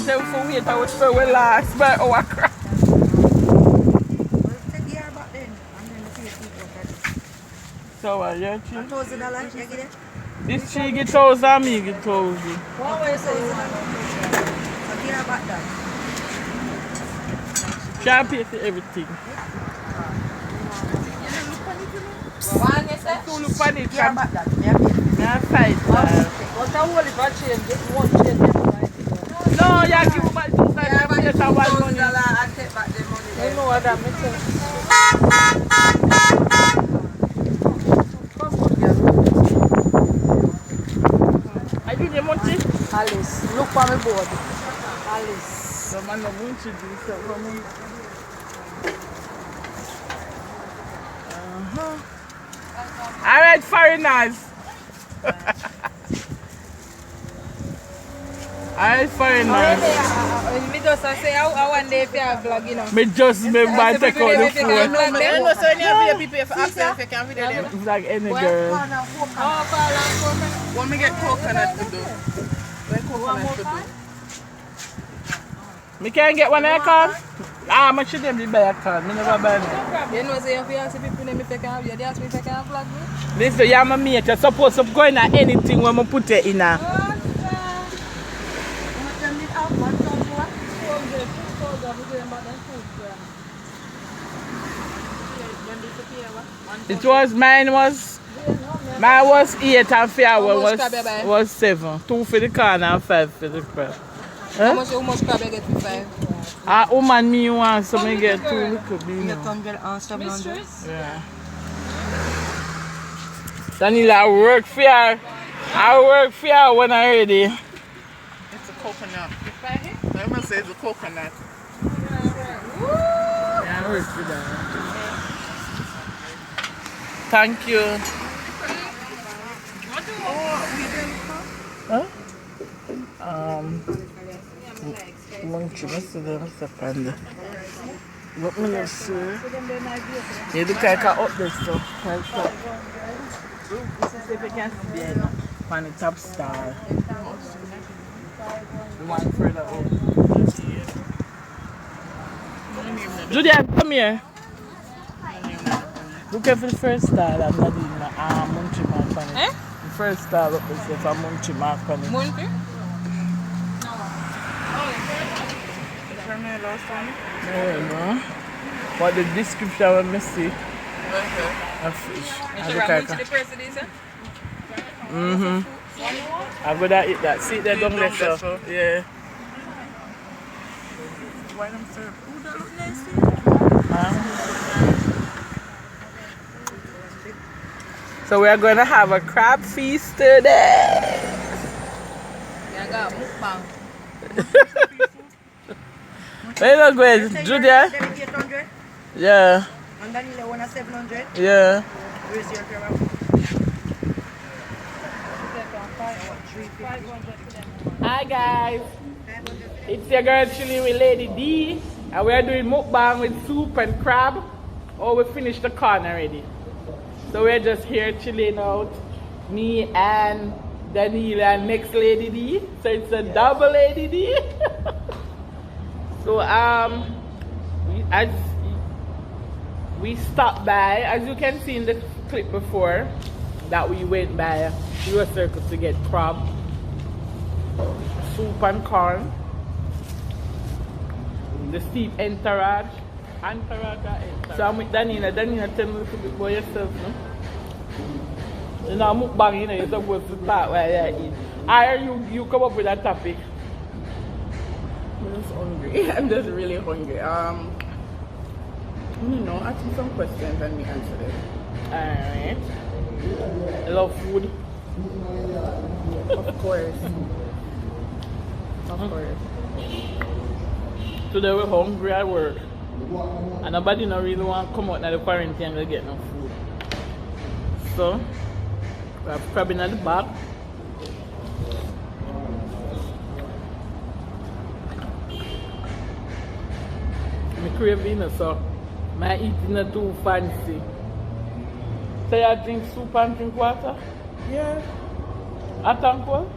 them for wait, I was so well last by our crab. So what, yeah, cheap? This she get 1,000, me get 1,000. What way so you about that? Can't pay for everything. One you say? Two look on it. Yeah, about that. Yeah, fight. What I want if I change it, one change it. No, you give me back 2,000. Yeah, but $2,000 I take back the money. You know what that means? I did the money. Alice, look for me board. Alice. The man no munchi do so for me. All right, foreigners. Alright, foreigners. Me just say I one day if you have vlog, you know. Me just remember I take out the phone. No, so when you have people for access, you can video them. It's like any girl. What me get coconut to do? When coconut to do? Me can't get one I can. Ah, I should them buy a can. Me never buy it. You know, say if you ask people them if they can have you, they ask me if I can have vlog. Listen, you're my mate. You're supposed to go in at anything when I put it in. It was mine was 8 and fair was 7. 2 for the can and 5 for the crab. How much crab you get for 5? Woman me want so me get 2 little bit. You get 100 and 700. Yeah. Daneilia, I work fair. I work fair when I'm ready. It's a coconut. I must say it's a coconut. Yeah, I work for that. Thank you. Huh? Lunch, let's see the second. What me let's see? You look like I up this stuff. This is if you can see it on the top star. The one further up. Judian, come here. Look at the first star that not even a munchy mark on it. Eh? The first star up is a munchy mark on it. Munchy? No. What the description when me see? A fish. The person is it? I'm gonna eat that. See that down there, so. Yeah. Why them serve? Ooh, that look nice. So we are going to have a crab feast today. Yeah, I got mukbang. Where are you going, Judian? 800. Yeah. And Daneilia one 700. Yeah. Where's your camera? Hi guys. It's your girl chilling with Lady D. And we are doing mukbang with soup and crab. Oh, we finished the corn already. So we're just here chilling out. Me and Daneilia and next Lady D. So it's a double Lady D. So as we stopped by, as you can see in the clip before, that we went by River Circle to get crab, soup and corn. The steep entourage. So I'm with Daneilia. Daneilia, tell me a little bit about yourself, no? You know, mukbang, you know, you're supposed to start while you eat. You come up with that topic. I'm just hungry. I'm just really hungry. I don't know, ask me some questions and me answer them. Alright. I love food. Of course. Of course. Today we're hungry at work. And nobody not really want to come out of the quarantine to get no food. So, we have crab in the back. I'm craving it, so my eating not too fancy. So you drink soup and drink water? Yeah. Hot and cold?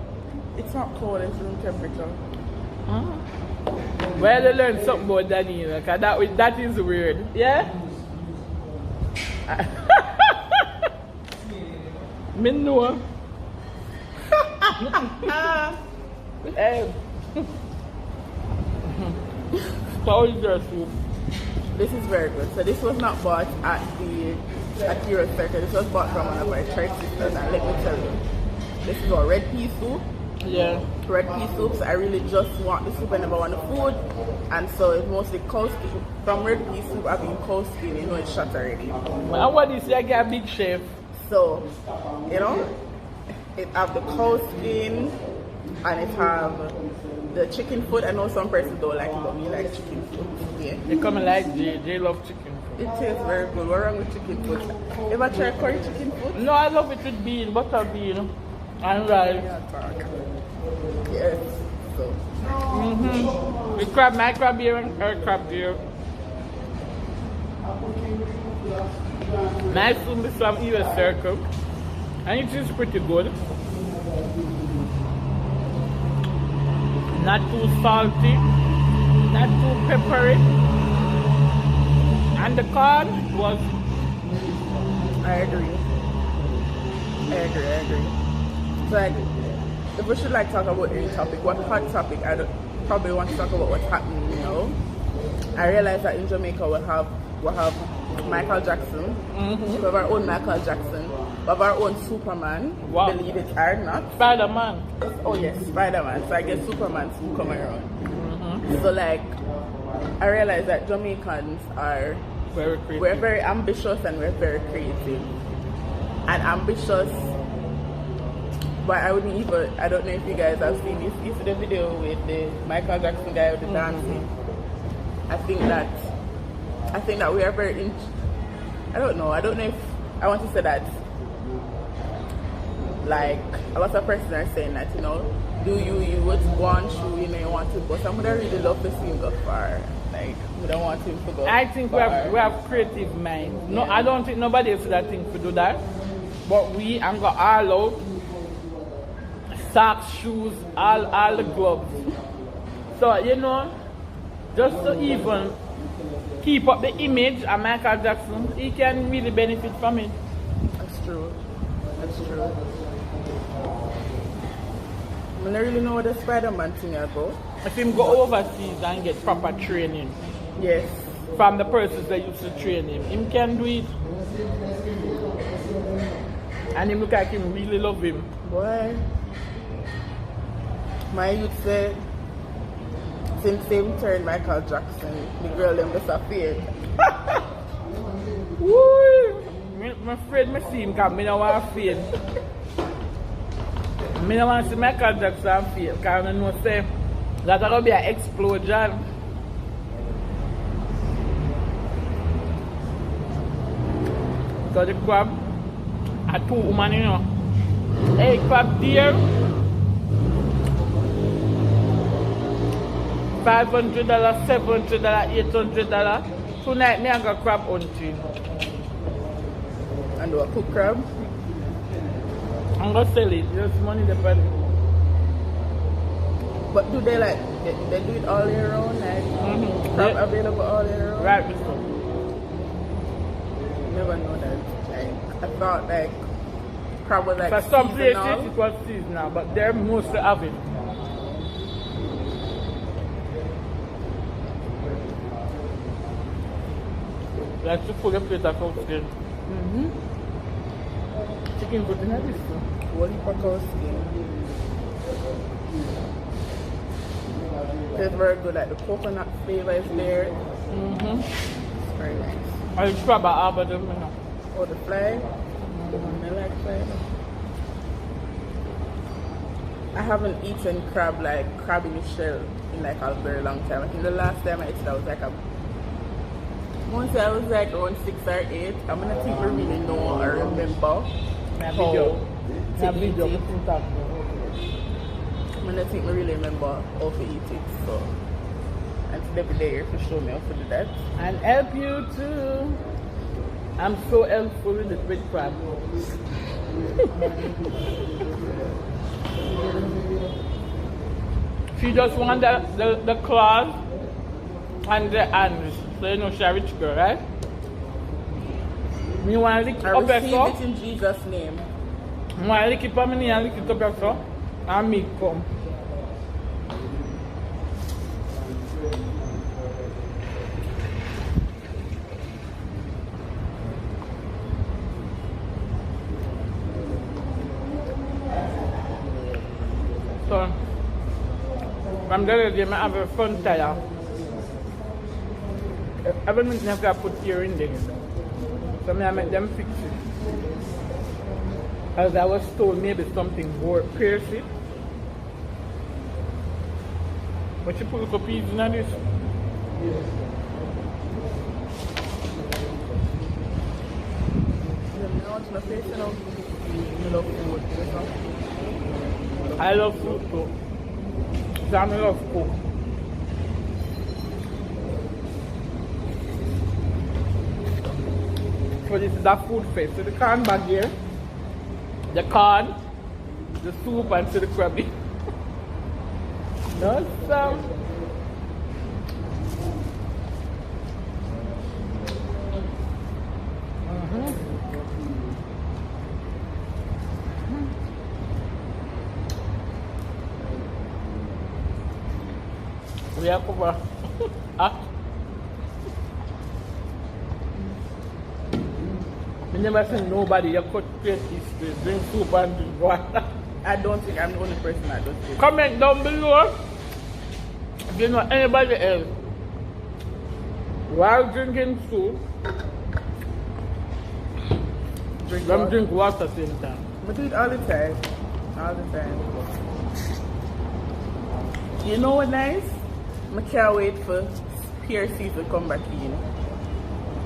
It's not cold, it's room temperature. Well, they learn something about Daneilia, because that is weird. Yeah? Me know. How is your soup? This is very good. So this was not bought at Euro Circle. This was bought from one of my church sisters, and let me tell you, this is a red pea soup. Yeah. Red pea soups. I really just want the soup. I never want the food, and so it's mostly cow skin. From red pea soup, I've been cow skin. You know it's shot already. And what is like a big chef? So, you know, it have the cow skin, and it have the chicken foot. I know some persons don't like it, but me like chicken foot. Yeah. They come like Jay love chicken food. It tastes very good. What's wrong with chicken foot? Ever try curry chicken foot? No, I love it with bean, butter bean, and rice. Yes. So. The crab, my crab here and her crab here. Nice soup with some Euro Circle, and it is pretty good. Not too salty, not too peppery, and the corn was. I agree. So if we should like talk about any topic, what hot topic? I don't probably want to talk about what's happening. You know, I realize that in Jamaica we'll have Michael Jackson. We have our own Michael Jackson. We have our own Superman. Wow. Believe it or not. Spider-Man. Oh yes, Spider-Man. So I guess Superman soon come around. So like, I realize that Jamaicans are Very creative. we're very ambitious and we're very creative. And ambitious, but I don't know if you guys have seen this. It's the video with the Michael Jackson guy with the dancing. I think that we are very I don't know if I want to say that, like a lot of persons are saying that, you know, do you would want to, you know, you want to, but some would really love to see him go far. Like we don't want him to go. I think we have creative minds. No, Yeah. I don't think nobody else that think to do that. But we and got all out socks, shoes, all the gloves. So you know, just to even keep up the image of Michael Jackson, he can really benefit from it. That's true. I don't really know what the Spider-Man thing is about. If him go overseas and get proper training Yes. from the persons that used to train him can do it. And him look like him really love him. Boy. My youth said, since him turned Michael Jackson, the girl them just appeared. Woo! I'm afraid I see him because I don't want to fail. I don't want to see Michael Jackson fail because I know say that's going to be an explosion. So the crab are 2 women, you know. Hey, crab deer. $500, $700, $800. Tonight, me I got crab hunting. And do a cook crab. I'm gonna sell it. Just money depend. But do they like, they do it all year round? Like, crab available all year round? Right, Mr. Never know that. Like, I thought like crab was like For some places seasonal. it was seasonal, but they're mostly have it. Like to pull a plate of cow skin. Chicken foot in this too. One for cow skin. It's very good. Like the coconut flavor is there. It's very nice. I crab at Arbor, you know. Oh, the fly. I like fly. I haven't eaten crab like crab in the shell in like a very long time. I think the last time I ate it, I was like once I was like around 6 or 8. I'm gonna think I really know or remember That how video. to That eat video. it. I'm gonna think I really remember how to eat it. So, and today be there to show me how to do that. And help you too. I'm so helpful with the big crab. She just want the claws and the hands. So you know she's a rich girl, right? Me want to lick I up her receive so. it in Jesus' name. I want to lick it for me and lick it up her so. And me come. So, from the other day, I have a front tire. Everything have to put here in there. So I make them fix it. As I was told, maybe something more pierce it. But you put a piece in this. I love food too. Sam love cook. So this is a food fest. So the corn bag here, the corn, the soup and the crabby. No, Sam. We have over. I never seen nobody you cut plate is drink soup and drink water. I don't think I'm the only person that does this. Comment down below if you know anybody else while drinking soup drink water at the same time. I do it all the time. All the time. You know what nice? I can't wait for PRC to come back in.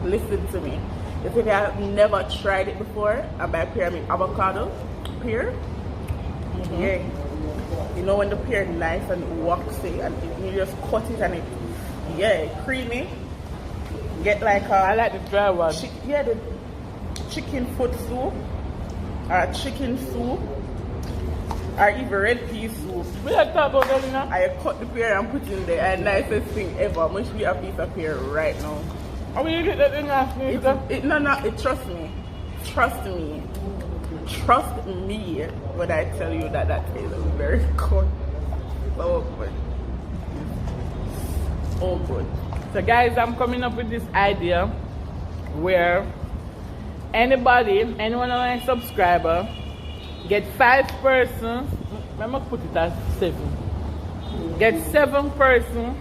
Listen to me. If you have never tried it before, I buy pear, I mean avocado pear. Yeah. You know when the pear nice and waxy and you just cut it and it, yeah, creamy. Get like a, I like the dry one. Yeah, the chicken foot soup or chicken soup or even red pea soup. We like talk about that, you know? I cut the pear and put in there, and nicest thing ever. Must be a piece of pear right now. How will you get that in after? Trust me. Trust me. Trust me when I tell you that is very good. So good. Oh good. So guys, I'm coming up with this idea where anyone on my subscriber get 5 persons. I'm gonna put it as 7. Get 7 persons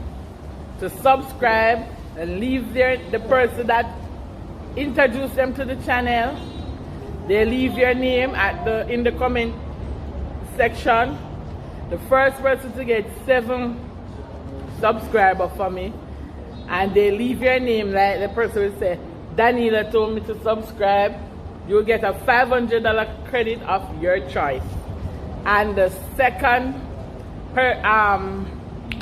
to subscribe and leave the person that introduced them to the channel. They leave your name in the comment section. The first person to get 7 subscribers for me, and they leave your name, like the person will say, Daneilia told me to subscribe, you'll get a $500 credit of your choice. And the second person,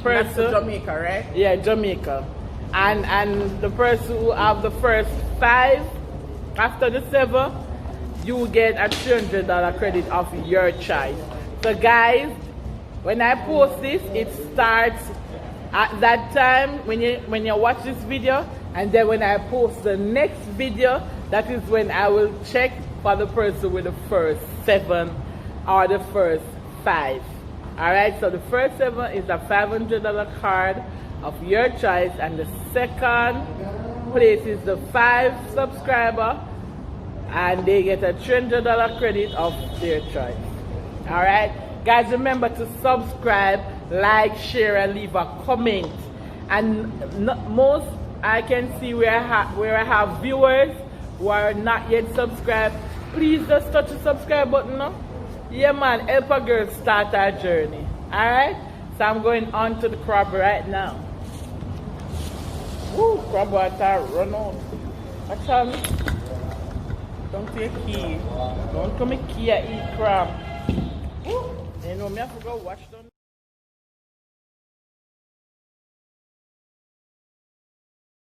That's Jamaica, right? Yeah, Jamaica. And the person who have the first 5 after the 7, you will get a $300 credit of your choice. So guys, when I post this, it starts at that time when you watch this video, and then when I post the next video, that is when I will check for the person with the first 7 or the first 5. Alright, so the first 7 is a $500 card of your choice, and the second place is the 5 subscriber, and they get a $300 credit of their choice. Alright, guys, remember to subscribe, like, share, and leave a comment. And most I can see where I have viewers who are not yet subscribed. Please just touch the subscribe button now. Yeah man, help a girl start our journey. Alright, so I'm going on to the crab right now. Woo, crab water run out. Actually, don't take key. Don't come a key and eat crab. Woo, you know me, I forgot to watch